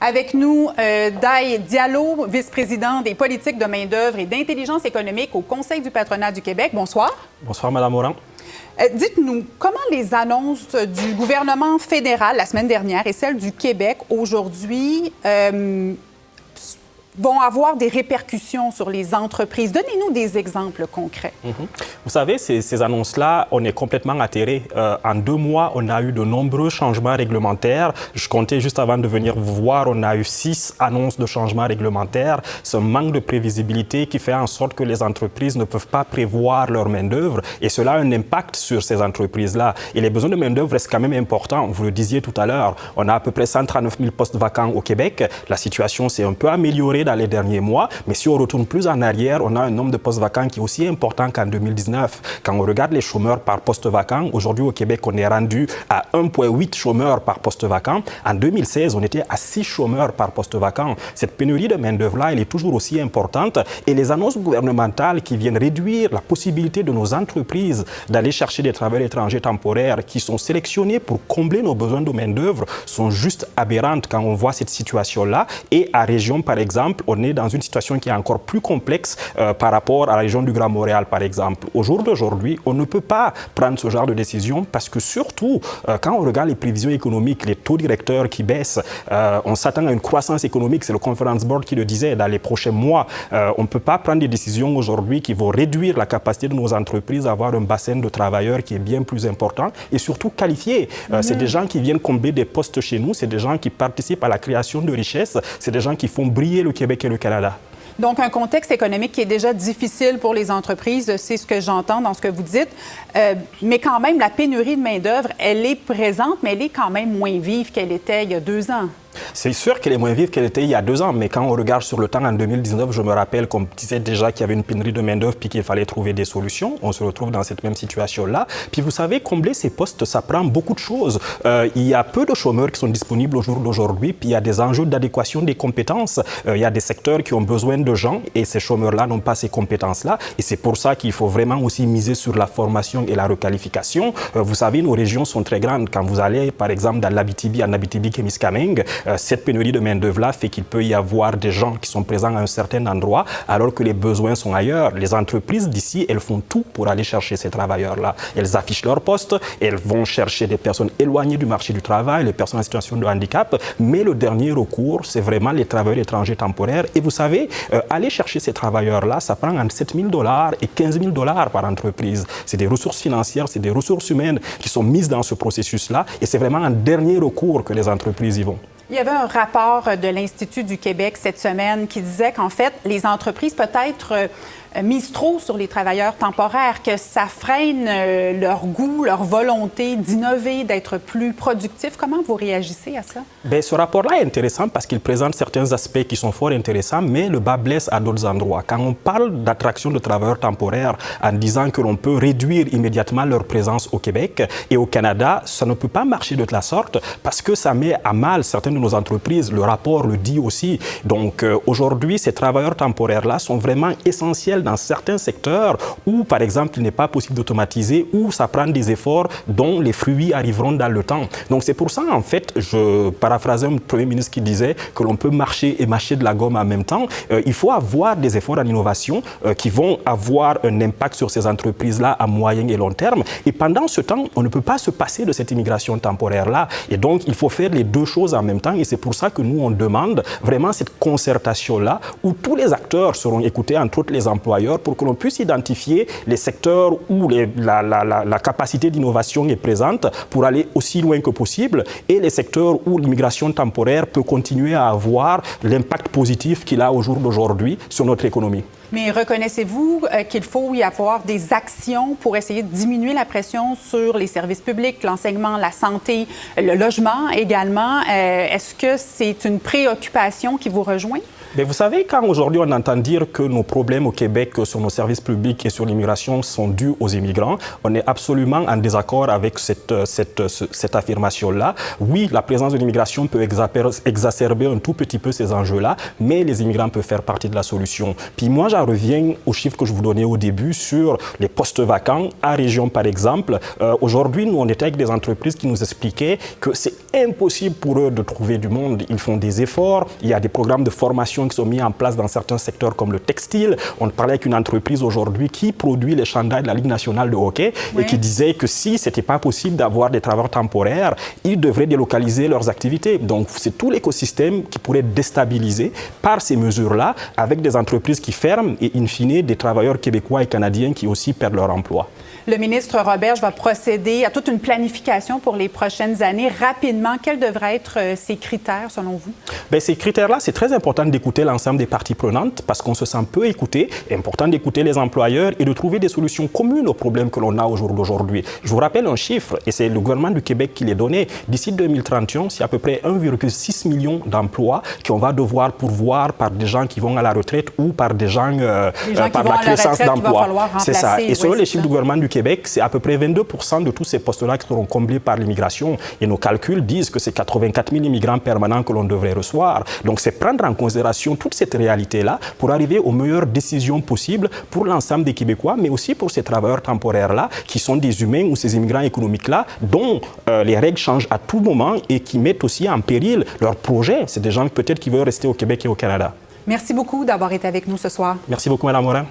Avec nous, Dai Diallo, vice-président des politiques de main-d'œuvre et d'intelligence économique au Conseil du patronat du Québec. Bonsoir. Bonsoir, Mme Morin. Dites-nous, comment les annonces du gouvernement fédéral la semaine dernière et celles du Québec aujourd'hui vont avoir des répercussions sur les entreprises? Donnez-nous des exemples concrets. Vous savez, ces annonces-là, on est complètement atterrés. En 2 mois, on a eu de nombreux changements réglementaires. Je comptais juste avant de venir vous voir, on a eu 6 annonces de changements réglementaires. Ce manque de prévisibilité qui fait en sorte que les entreprises ne peuvent pas prévoir leur main-d'œuvre et cela a un impact sur ces entreprises-là. Et les besoins de main-d'œuvre restent quand même importants. Vous le disiez tout à l'heure, on a à peu près 139 000 postes vacants au Québec. La situation s'est un peu améliorée dans les derniers mois, mais si on retourne plus en arrière, on a un nombre de postes vacants qui est aussi important qu'en 2019. Quand on regarde les chômeurs par poste vacant, aujourd'hui au Québec, on est rendu à 1,8 chômeurs par poste vacant. En 2016, on était à 6 chômeurs par poste vacant. Cette pénurie de main-d'œuvre-là, elle est toujours aussi importante et les annonces gouvernementales qui viennent réduire la possibilité de nos entreprises d'aller chercher des travailleurs étrangers temporaires qui sont sélectionnés pour combler nos besoins de main-d'œuvre sont juste aberrantes quand on voit cette situation-là. Et à Région, par exemple, on est dans une situation qui est encore plus complexe par rapport à la région du Grand Montréal, par exemple. Au jour d'aujourd'hui, on ne peut pas prendre ce genre de décision parce que surtout, quand on regarde les prévisions économiques, les taux directeurs qui baissent, on s'attend à une croissance économique, c'est le Conference Board qui le disait, dans les prochains mois. On ne peut pas prendre des décisions aujourd'hui qui vont réduire la capacité de nos entreprises à avoir un bassin de travailleurs qui est bien plus important et surtout qualifié. C'est des gens qui viennent combler des postes chez nous, c'est des gens qui participent à la création de richesses, c'est des gens qui font briller le Québec et le Canada. Donc, un contexte économique qui est déjà difficile pour les entreprises, c'est ce que j'entends dans ce que vous dites. Mais quand même, la pénurie de main-d'œuvre, elle est présente, mais elle est quand même moins vive qu'elle était il y a 2 ans. C'est sûr qu'elle est moins vive qu'elle était il y a 2 ans, mais quand on regarde sur le temps, en 2019, je me rappelle qu'on disait déjà qu'il y avait une pénurie de main-d'œuvre puis qu'il fallait trouver des solutions. On se retrouve dans cette même situation-là. Puis vous savez, combler ces postes, ça prend beaucoup de choses. Il y a peu de chômeurs qui sont disponibles au jour d'aujourd'hui, puis il y a des enjeux d'adéquation des compétences. Il y a des secteurs qui ont besoin de gens et ces chômeurs-là n'ont pas ces compétences-là. Et c'est pour ça qu'il faut vraiment aussi miser sur la formation et la requalification. Vous savez, nos régions sont très grandes. Quand vous allez, par exemple, dans l'Abitibi, en Abitibi-Témiscamingue, cette pénurie de main-d'œuvre-là fait qu'il peut y avoir des gens qui sont présents à un certain endroit alors que les besoins sont ailleurs. Les entreprises d'ici, elles font tout pour aller chercher ces travailleurs-là. Elles affichent leurs postes, elles vont chercher des personnes éloignées du marché du travail, les personnes en situation de handicap, mais le dernier recours, c'est vraiment les travailleurs étrangers temporaires. Et vous savez, aller chercher ces travailleurs-là, ça prend entre 7 000 $ et 15 000 $ par entreprise. C'est des ressources financières, c'est des ressources humaines qui sont mises dans ce processus-là et c'est vraiment un dernier recours que les entreprises y vont. Il y avait un rapport de l'Institut du Québec cette semaine qui disait qu'en fait, les entreprises peut-être misent trop sur les travailleurs temporaires, que ça freine leur goût, leur volonté d'innover, d'être plus productifs. Comment vous réagissez à ça? Bien, ce rapport-là est intéressant parce qu'il présente certains aspects qui sont fort intéressants, mais le bas blesse à d'autres endroits. Quand on parle d'attraction de travailleurs temporaires en disant que l'on peut réduire immédiatement leur présence au Québec et au Canada, ça ne peut pas marcher de la sorte parce que ça met à mal certaines de nos entreprises. Le rapport le dit aussi. Donc, aujourd'hui, ces travailleurs temporaires-là sont vraiment essentiels dans certains secteurs où, par exemple, il n'est pas possible d'automatiser, où ça prend des efforts dont les fruits arriveront dans le temps. Donc, c'est pour ça, en fait, je paraphrasais un Premier ministre qui disait que l'on peut marcher et mâcher de la gomme en même temps. Il faut avoir des efforts en innovation qui vont avoir un impact sur ces entreprises-là à moyen et long terme. Et pendant ce temps, on ne peut pas se passer de cette immigration temporaire-là. Et donc, il faut faire les deux choses en même temps. Et c'est pour ça que nous, on demande vraiment cette concertation-là où tous les acteurs seront écoutés, entre autres les employeurs, pour que l'on puisse identifier les secteurs où la capacité d'innovation est présente pour aller aussi loin que possible et les secteurs où l'immigration temporaire peut continuer à avoir l'impact positif qu'il a au jour d'aujourd'hui sur notre économie. Mais reconnaissez-vous qu'il faut y avoir des actions pour essayer de diminuer la pression sur les services publics, l'enseignement, la santé, le logement également? Est-ce que c'est une préoccupation qui vous rejoint? Mais vous savez, quand aujourd'hui on entend dire que nos problèmes au Québec sur nos services publics et sur l'immigration sont dus aux immigrants, on est absolument en désaccord avec cette affirmation-là. Oui, la présence de l'immigration peut exacerber un tout petit peu ces enjeux-là, mais les immigrants peuvent faire partie de la solution. Puis moi, j'en reviens aux chiffres que je vous donnais au début sur les postes vacants à région, par exemple. Aujourd'hui, nous, on était avec des entreprises qui nous expliquaient que c'est impossible pour eux de trouver du monde. Ils font des efforts. Il y a des programmes de formation qui sont mis en place dans certains secteurs comme le textile. On parlait avec une entreprise aujourd'hui qui produit les chandails de la Ligue nationale de hockey et qui disait que si ce n'était pas possible d'avoir des travailleurs temporaires, ils devraient délocaliser leurs activités. Donc, c'est tout l'écosystème qui pourrait être déstabilisé par ces mesures-là avec des entreprises qui ferment et, in fine, des travailleurs québécois et canadiens qui aussi perdent leur emploi. Le ministre Roberge va procéder à toute une planification pour les prochaines années. Rapidement, quels devraient être ces critères, selon vous? Bien, ces critères-là, c'est très important d'écouter l'ensemble des parties prenantes parce qu'on se sent peu écouté. C'est important d'écouter les employeurs et de trouver des solutions communes aux problèmes que l'on a au jour d'aujourd'hui. Je vous rappelle un chiffre, et c'est le gouvernement du Québec qui l'est donné. D'ici 2031, c'est à peu près 1,6 million d'emplois qu'on va devoir pourvoir par des gens qui vont à la retraite ou par des gens par la création d'emplois. C'est ça. Et selon les chiffres du gouvernement du Québec, c'est à peu près 22% de tous ces postes-là qui seront comblés par l'immigration. Et nos calculs disent que c'est 84 000 immigrants permanents que l'on devrait recevoir. Donc, c'est prendre en considération toute cette réalité-là pour arriver aux meilleures décisions possibles pour l'ensemble des Québécois, mais aussi pour ces travailleurs temporaires-là, qui sont des humains ou ces immigrants économiques-là, dont les règles changent à tout moment et qui mettent aussi en péril leurs projets. C'est des gens peut-être qui veulent rester au Québec et au Canada. Merci beaucoup d'avoir été avec nous ce soir. Merci beaucoup, Mme Morin.